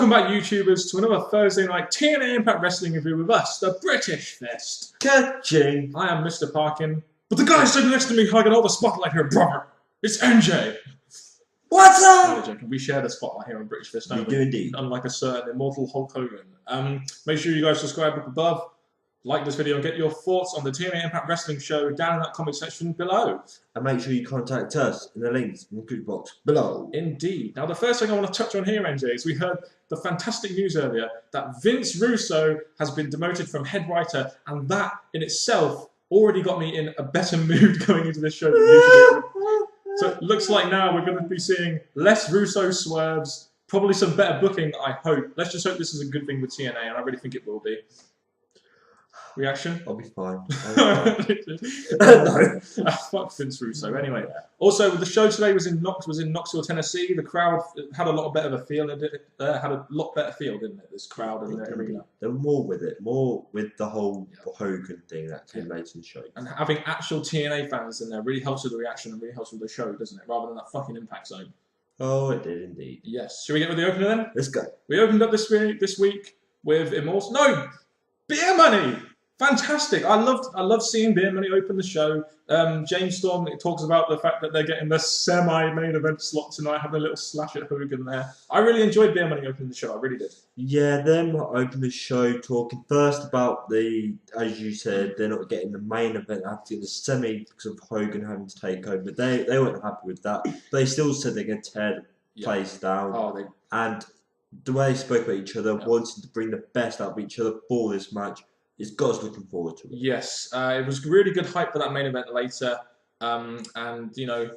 Welcome back, YouTubers, to another Thursday night TNA Impact Wrestling review with us, the British Fist. Catching. I am Mr. Parkin, but the guy sitting next to me hugging all the spotlight here, brother, it's NJ. What's up? No, we share the spotlight here on British Fist, don't We do indeed. Unlike a certain immortal Hulk Hogan. Make sure you guys subscribe up above, like this video, and get your thoughts on the TNA Impact Wrestling show down in that comment section below. And make sure you contact us in the links in the description box below. Indeed. Now, the first thing I want to touch on here, NJ, is we heard the fantastic news earlier that Vince Russo has been demoted from head writer, and that in itself already got me in a better mood going into this show than usually. So it looks like now we're going to be seeing less Russo swerves, probably some better booking, I hope. Let's just hope this is a good thing with TNA, and I really think it will be. Reaction? I'll be fine. No. Fuck Vince Russo. Anyway, also the show today was in Knoxville, Tennessee. The crowd had a lot better feel. Didn't it? This crowd in the arena. They were more with the whole Hogan thing that came later in the show. And having actual TNA fans in there really helps with the reaction and really helps with the show, doesn't it? Rather than that fucking Impact Zone. Oh, it did indeed. Yes. Should we get with the opener then? Let's go. We opened up this week with Immortal. No, Beer Money. Fantastic! I loved seeing Beer Money open the show. James Storm talks about the fact that they're getting the semi-main event slot tonight, having a little slash at Hogan there. I really enjoyed Beer Money opening the show. I really did. Yeah, them open the show talking first about as you said, they're not getting the main event. They have to get the semi because of Hogan having to take over. They weren't happy with that. They still said they're going to tear the place down. And the way they spoke about each other, wanting to bring the best out of each other for this match. It's got us looking forward to it. Yes, it was really good hype for that main event later, and you know,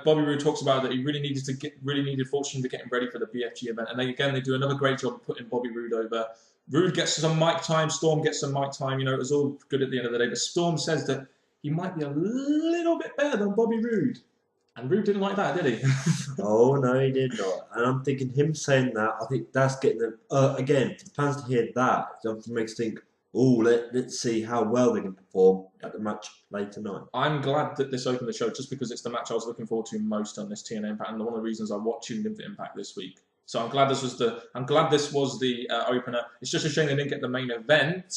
Bobby Roode talks about that he really needed Fortune to get him ready for the BFG event, and they do another great job of putting Bobby Roode over. Roode gets some mic time, Storm gets some mic time. You know, it was all good at the end of the day. But Storm says that he might be a little bit better than Bobby Roode, and Roode didn't like that, did he? Oh no, he did not. And I'm thinking him saying that. I think that's getting them again. For the fans to hear that, it makes think. Oh, let's see how well they can perform at the match later tonight. I'm glad that this opened the show just because it's the match I was looking forward to most on this TNA Impact, and one of the reasons I tuned into Impact this week. So I'm glad this was the opener. It's just a shame they didn't get the main event,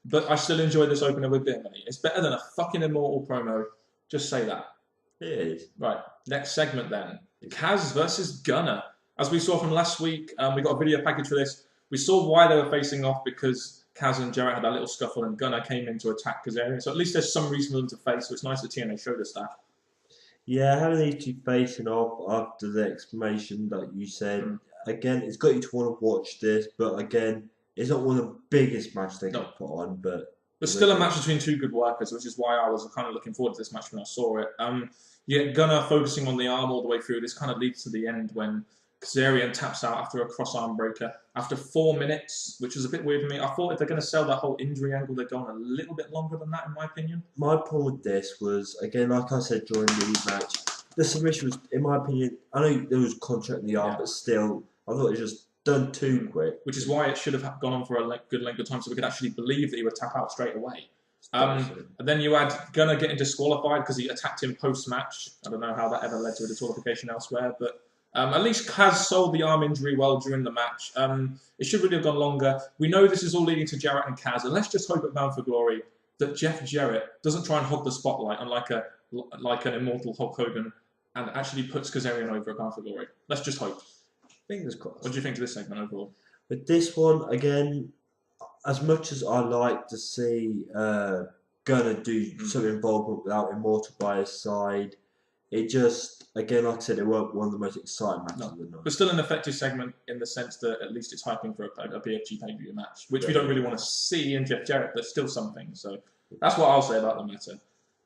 but I still enjoyed this opener with Beer Money. It's better than a fucking Immortal promo. Just say that. It is. Right. Next segment then. Kaz versus Gunner. As we saw from last week, we got a video package for this. We saw why they were facing off because Kaz and Jarrett had that little scuffle and Gunner came in to attack Kazarian. So at least there's some reason for them to face. So it's nice that TNA showed us that. Yeah, having these two facing off after the exclamation that you said. Again, it's got you to want to watch this. But again, it's not one of the biggest matches they can put on. But still a match between two good workers, which is why I was kind of looking forward to this match when I saw it. You get Gunner focusing on the arm all the way through. This kind of leads to the end when Kazarian taps out after a cross-arm breaker. After 4 minutes, which was a bit weird for me. I thought if they're going to sell that whole injury angle, they're going a little bit longer than that, in my opinion. My problem with this was, again, like I said during the match, the submission was, in my opinion, I know there was contract in the arm, but still, I thought it was just done too quick. Which is why it should have gone on for a good length of time so we could actually believe that he would tap out straight away. And then you had Gunner getting disqualified because he attacked him post-match. I don't know how that ever led to a disqualification elsewhere, but at least Kaz sold the arm injury well during the match. It should really have gone longer. We know this is all leading to Jarrett and Kaz, and let's just hope at Bound for Glory that Jeff Jarrett doesn't try and hog the spotlight unlike an immortal Hulk Hogan and actually puts Kazarian over at Bound for Glory. Let's just hope. Fingers crossed. What do you think of this segment overall? With this one, again, as much as I like to see Gunner do some involvement without Immortal by his side, it just, again, like I said, it weren't one of the most exciting matches of the night. But still an effective segment in the sense that at least it's hyping for a BFG pay-per-view match, which we don't really want to see in Jeff Jarrett, but still something. So that's what I'll say about the matter.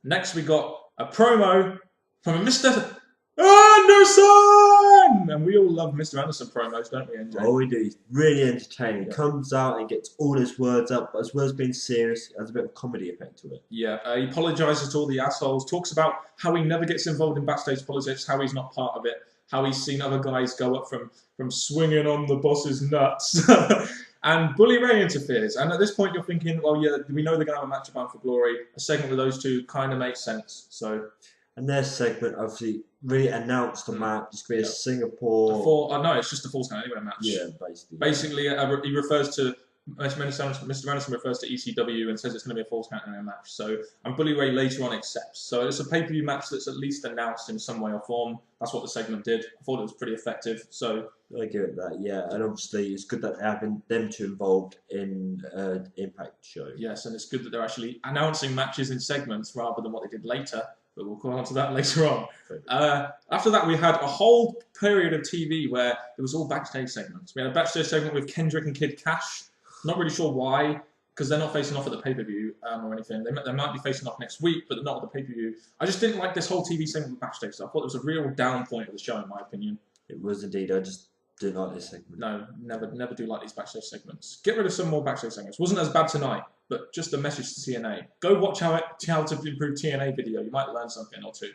Next, we got a promo from a Mr. Anderson! And we all love Mr. Anderson promos, don't we, NJ? Oh, we do. He's really entertaining. Comes out and gets all his words up, but as well as being serious, it has a bit of comedy effect to it. Yeah, he apologises to all the assholes, talks about how he never gets involved in backstage politics, how he's not part of it, how he's seen other guys go up from swinging on the boss's nuts. And Bully Ray interferes. And at this point, you're thinking, well, yeah, we know they're going to have a match Bound for Glory. A segment with those two kind of makes sense. So, and their segment, obviously, really announced a match. It's going to be a Singapore. No, it's just a Falls Count Anywhere match. Yeah, basically. Basically, he refers to Mr. Madison refers to ECW and says it's going to be a Falls Count Anywhere match. So, and Bully Ray later on accepts. So it's a pay-per-view match that's at least announced in some way or form. That's what the segment did. I thought it was pretty effective. So I give it that, yeah. And obviously, it's good that they're having them two involved in Impact show. Yes, and it's good that they're actually announcing matches in segments rather than what they did later. But we'll come on to that later on. After that, we had a whole period of TV where it was all backstage segments. We had a backstage segment with Kendrick and Kid Cash. Not really sure why, because they're not facing off at the pay-per-view or anything. They might be facing off next week, but they're not at the pay-per-view. I just didn't like this whole TV segment with backstage stuff. I thought it was a real down point of the show, in my opinion. It was indeed. I just didn't like this segment. No, never do like these backstage segments. Get rid of some more backstage segments. Wasn't as bad tonight, but just a message to TNA. Go watch how to improve TNA video. You might learn something or two.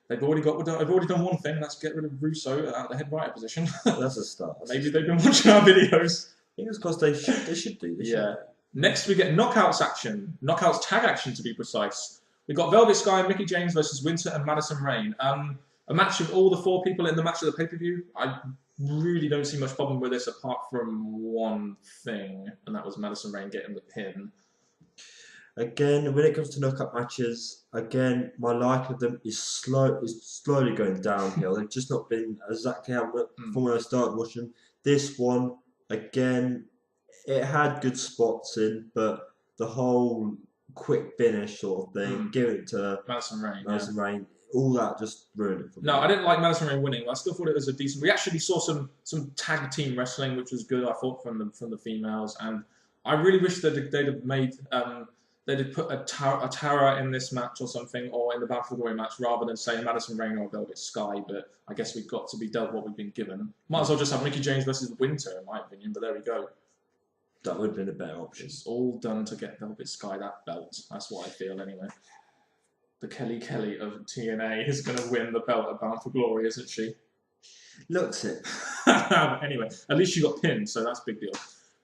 They've already done one thing. That's get rid of Russo out of the head writer position. That's a start. Maybe they've been watching our videos. Fingers crossed they should do. Next we get knockouts action. Knockouts tag action to be precise. We got Velvet Sky and Mickie James versus Winter and Madison Rayne. A match of all the 4 people in the match of the pay-per-view. I really don't see much problem with this apart from one thing, and that was Madison Rayne getting the pin. Again, when it comes to knockout matches, again, my like of them is slowly going downhill. They've just not been exactly how from when I started watching. This one, again, it had good spots in, but the whole quick finish sort of thing, give it to Madison Rayne, all that just ruined it for me. No, I didn't like Madison Rayne winning. I still thought it was a decent. We actually saw some tag team wrestling, which was good. I thought from the females, and I really wish that they'd have made they'd have put a Tara in this match or something, or in the Bound for Glory match, rather than saying Madison Rayne or Velvet Sky. But I guess we've got to be dealt what we've been given. Might as well just have Mickie James versus Winter, in my opinion. But there we go. That would have been a better option. It's all done to get Velvet Sky that belt. That's what I feel anyway. The Kelly of TNA is going to win the belt at Bound for Glory, isn't she? Looks it. Anyway, at least she got pinned, so that's a big deal.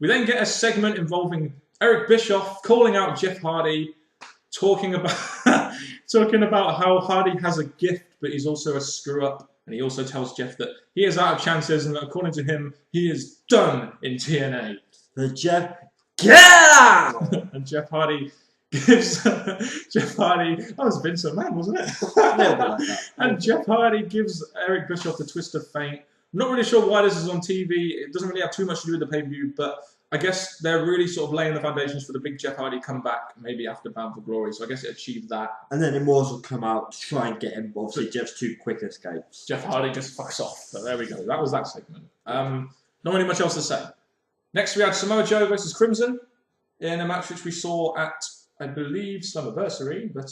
We then get a segment involving Eric Bischoff calling out Jeff Hardy, talking about how Hardy has a gift, but he's also a screw-up. And he also tells Jeff that he is out of chances and that according to him, he is done in TNA. But Jeff, get out! And Jeff Hardy gives that was Vince McMahon, wasn't it? Like and Jeff Hardy gives Eric Bischoff the twist of fate. I'm not really sure why this is on TV. It doesn't really have too much to do with the pay-per-view, but I guess they're really sort of laying the foundations for the big Jeff Hardy comeback, maybe after Bound for Glory. So I guess it achieved that. And then Immortals will come out to try and get him. Obviously, Jeff's 2 quick escapes. Jeff Hardy just fucks off. So there we go. That was that segment. Not really much else to say. Next, we had Samoa Joe versus Crimson in a match which we saw at, I believe, Slammiversary, but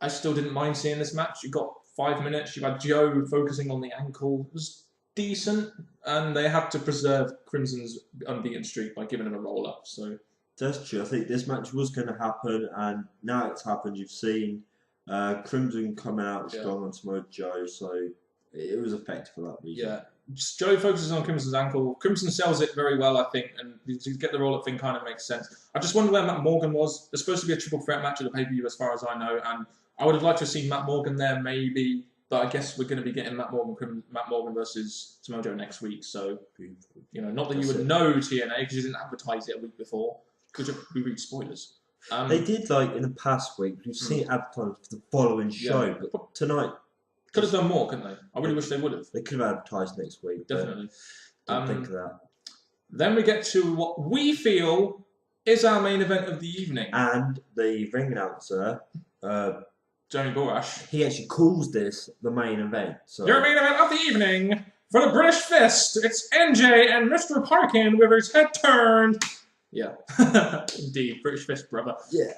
I still didn't mind seeing this match. You got 5 minutes. You had Joe focusing on the ankle. It was decent, and they had to preserve Crimson's unbeaten streak by giving him a roll-up. So that's true. I think this match was going to happen, and now it's happened. You've seen Crimson coming out strong on Samoa Joe, so it was effective for that reason. Yeah. Joe focuses on Crimson's ankle. Crimson sells it very well, I think, and to get the roll-up thing kind of makes sense. I just wonder where Matt Morgan was. There's supposed to be a triple threat match at the pay-per-view, as far as I know, and I would have liked to have seen Matt Morgan there, maybe, but I guess we're going to be getting Matt Morgan versus Samoa Joe next week. So, not that you would know TNA because you didn't advertise it a week before. Because we read spoilers. They did in the past week. We've seen it advertised for the following show, but tonight. Could have done more, couldn't they? I really wish they would have. They could have advertised next week. Definitely. Don't think of that. Then we get to what we feel is our main event of the evening. And the ring announcer, Johnny Borash, he actually calls this the main event. So. Your main event of the evening for the British Fist. It's NJ and Mr. Parkin with his head turned. Yeah, indeed, British Fist, brother. Yeah.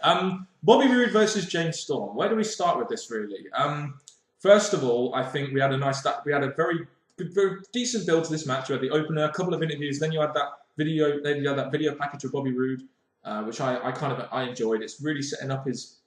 Bobby Roode versus James Storm. Where do we start with this, really? First of all, I think we had a very decent build to this match. You had the opener, a couple of interviews, then you had that video package of Bobby Roode, which I enjoyed. It's really setting up his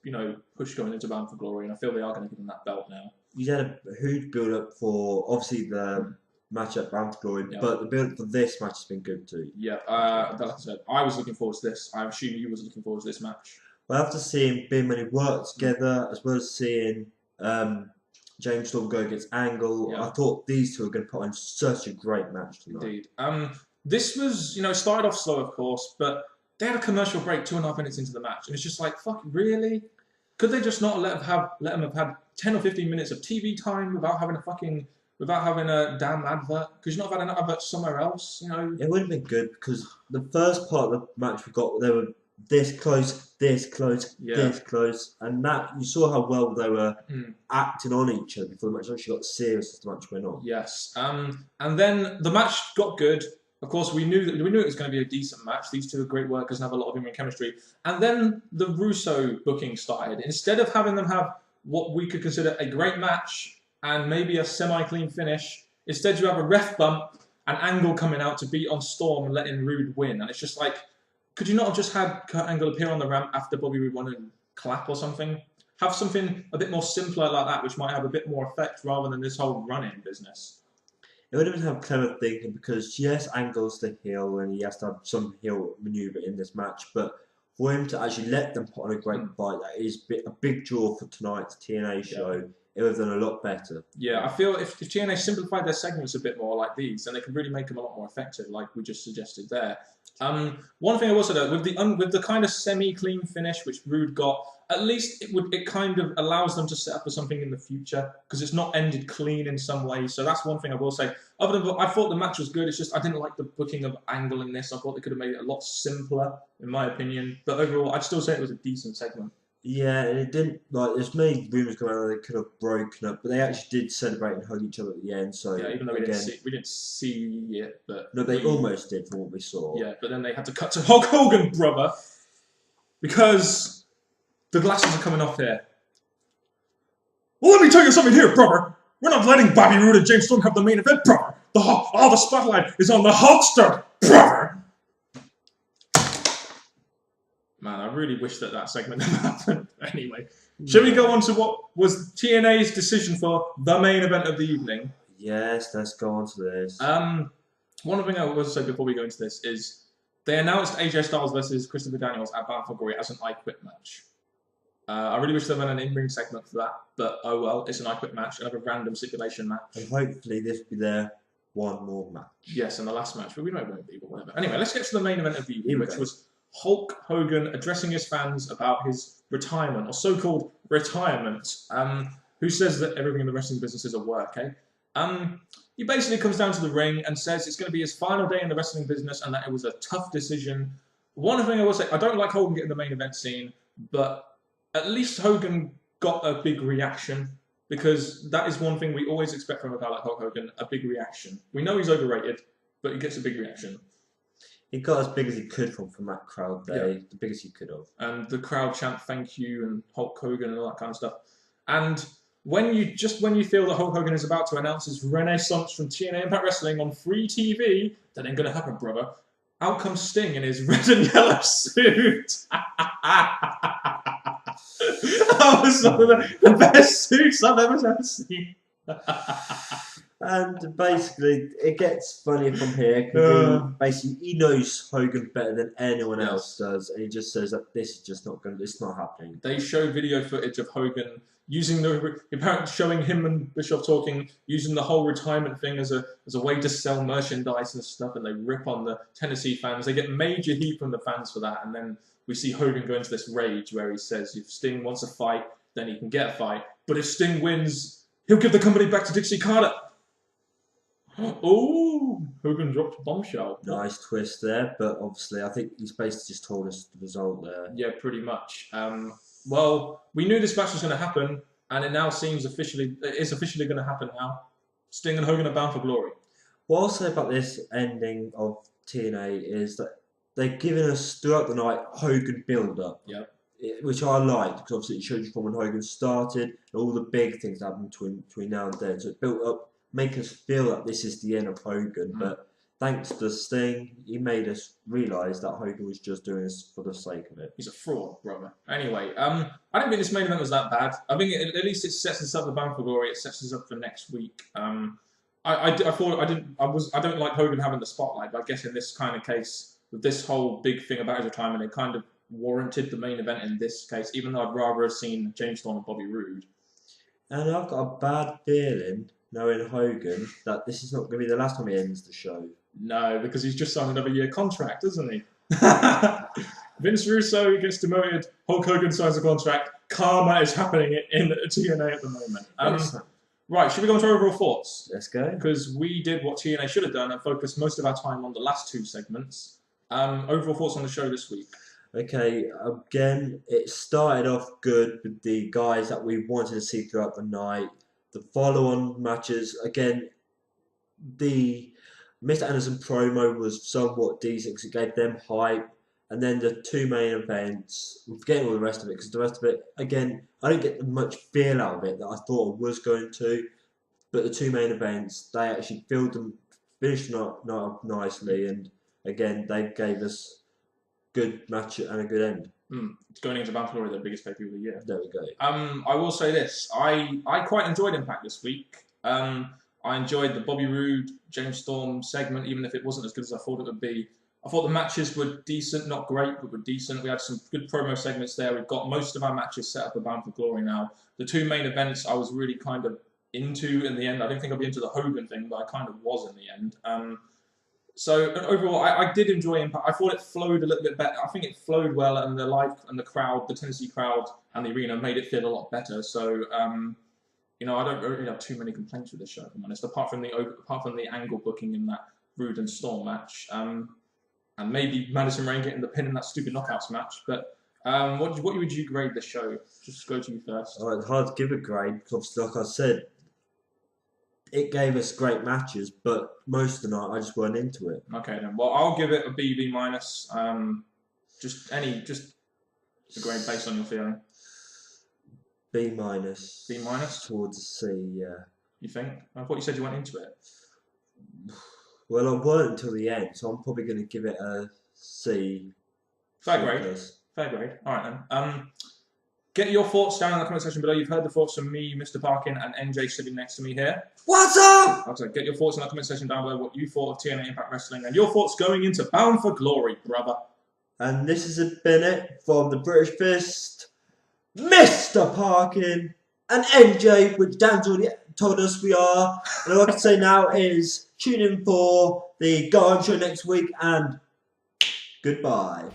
push going into Bound for Glory, and I feel they are going to give him that belt now. You had a huge build up for obviously the match at Bound for Glory, but the build for this match has been good too. Yeah, like I said, I was looking forward to this. I assume you was looking forward to this match. Well, after seeing Bim and he work together, as well as seeing James Storm go against Angle. Yeah. I thought these two were going to put on such a great match tonight. Indeed. This was, started off slow, of course, but they had a commercial break 2.5 minutes into the match, and it's just like, fuck, really? Could they just not let them have had 10 or 15 minutes of TV time without having a damn advert? Could you not have had an advert somewhere else? It would have been good because the first part of the match we got, they were this close, this close, this close, and that you saw how well they were acting on each other before the match actually got serious as the match went on. Yes. And then the match got good. Of course, we knew it was going to be a decent match. These two are great workers and have a lot of in-ring chemistry. And then the Russo booking started. Instead of having them have what we could consider a great match and maybe a semi-clean finish, instead you have a ref bump, an Angle coming out to beat on Storm and letting Rude win. And it's just like, could you not have just had Kurt Angle appear on the ramp after Bobby Roode won and clap or something? Have something a bit more simpler like that, which might have a bit more effect rather than this whole run-in business. It would have been have clever thinking because, yes, Angle's the heel and he has to have some heel manoeuvre in this match, but for him to actually let them put on a great fight, that is a big draw for tonight's TNA show. It would have done a lot better. Yeah, I feel if TNA simplified their segments a bit more like these, then they could really make them a lot more effective, like we just suggested there. One thing I will say though, with the kind of semi-clean finish which Rude got, at least it kind of allows them to set up for something in the future because it's not ended clean in some way. So that's one thing I will say. Other than I thought the match was good. It's just I didn't like the booking of Angle in this. I thought they could have made it a lot simpler, in my opinion. But overall, I'd still say it was a decent segment. Yeah, and it didn't, there's many rumours going around that they could have broken up, but they actually did celebrate and hug each other at the end, so... Yeah, even though we didn't see it, but... No, they almost did from what we saw. Yeah, but then they had to cut to Hulk Hogan, brother, because the glasses are coming off here. Well, let me tell you something here, brother. We're not letting Bobby Roode and James Storm have the main event, brother. All the spotlight is on the Hulkster, brother. Man, I really wish that segment never happened. Anyway, shall we go on to what was TNA's decision for the main event of the evening? Yes, let's go on to this. One thing I will say before we go into this is they announced AJ Styles versus Christopher Daniels at Bound for Glory as an I Quit match. I really wish there had an in-ring segment for that, but oh well, it's an I Quit match, another random stipulation match. And hopefully this will be their one more match. Yes, and the last match, but we know it won't be, but whatever. Anyway, let's get to the main event of the evening, which was Hulk Hogan addressing his fans about his retirement, or so-called retirement, who says that everything in the wrestling business is a work, He basically comes down to the ring and says it's going to be his final day in the wrestling business and that it was a tough decision. One thing I will say, I don't like Hogan getting the main event scene, but at least Hogan got a big reaction, because that is one thing we always expect from a guy like Hulk Hogan, a big reaction. We know he's overrated, but he gets a big reaction. He got as big as he could from that crowd there, the biggest he could have. And the crowd chant thank you and Hulk Hogan and all that kind of stuff. And when you feel that Hulk Hogan is about to announce his renaissance from TNA Impact Wrestling on free TV, that ain't gonna happen, brother. Out comes Sting in his red and yellow suit. That was one of the best suits I've ever seen. And basically, it gets funnier from here because he knows Hogan better than anyone else does, and he just says that this is just not going. It's not happening. They show video footage of Hogan using apparently showing him and Bischoff talking, using the whole retirement thing as a way to sell merchandise and stuff, and they rip on the Tennessee fans. They get major heat from the fans for that, and then we see Hogan go into this rage where he says, if Sting wants a fight, then he can get a fight, but if Sting wins, he'll give the company back to Dixie Carter. Oh, Hogan dropped a bombshell. Nice twist there, but obviously I think he's basically just told us the result there. Yeah, pretty much. Well, we knew this match was going to happen, and it now seems it is officially going to happen now. Sting and Hogan are bound for glory. What I'll say about this ending of TNA is that they've given us throughout the night Hogan build-up. Yeah. Which I liked, because obviously it showed you from when Hogan started, and all the big things that happened between now and then. So it built up, make us feel that this is the end of Hogan. But thanks to Sting, he made us realise that Hogan was just doing this for the sake of it. He's a fraud, brother. Anyway, I didn't think this main event was that bad. I think at least it sets us up for Bound for Glory. It sets us up for next week. I don't like Hogan having the spotlight, but I guess in this kind of case, with this whole big thing about his retirement, it kind of warranted the main event in this case, even though I'd rather have seen James Storm and Bobby Roode. And I've got a bad feeling, knowing Hogan, that this is not going to be the last time he ends the show. No, because he's just signed another year contract, isn't he? Vince Russo gets demoted. Hulk Hogan signs a contract. Karma is happening in TNA at the moment. Right, should we go on to overall thoughts? Let's go. Because we did what TNA should have done and focused most of our time on the last two segments. Overall thoughts on the show this week? Okay, again, it started off good with the guys that we wanted to see throughout the night. The follow-on matches, again, the Mr. Anderson promo was somewhat decent because it gave them hype. And then the two main events, I'm forgetting all the rest of it because the rest of it, again, I didn't get much feel out of it that I thought I was going to. But the two main events, they actually filled them, finished not nicely, and again, they gave us good match and a good end. Going into Bound for Glory, the biggest pay-per-view of the year. There we go. I will say this: I quite enjoyed Impact this week. I enjoyed the Bobby Roode, James Storm segment, even if it wasn't as good as I thought it would be. I thought the matches were decent, not great, but were decent. We had some good promo segments there. We've got most of our matches set up for Bound for Glory now. The two main events I was really kind of into in the end. I didn't think I'd be into the Hogan thing, but I kind of was in the end. So overall, I did enjoy Impact. I thought it flowed a little bit better. I think it flowed well, and the live and the crowd, the Tennessee crowd and the arena made it feel a lot better. So I don't really have too many complaints with this show, if I'm honest, apart from the angle booking in that Roode and Storm match. And maybe Madison Rayne getting the pin in that stupid knockouts match. But what would you grade the show? Just go to you first. Oh, it's hard to give a grade because, like I said, it gave us great matches, but most of the night I just weren't into it. Okay then. Well, I'll give it a B minus. Just a grade based on your feeling. B minus. B minus towards a C, yeah. You think? I thought you said you went into it. Well, I weren't until the end, so I'm probably going to give it a C. Fair grade. Fair grade. All right then. Get your thoughts down in the comment section below. You've heard the thoughts from me, Mr. Parkin, and NJ sitting next to me here. What's up? Okay, get your thoughts in the comment section down below. What you thought of TNA Impact Wrestling and your thoughts going into Bound for Glory, brother. And this has been it from the British Fist, Mr. Parkin, and NJ, which Dan's already told us we are. And all I can say now is tune in for the Go On Show next week, and goodbye.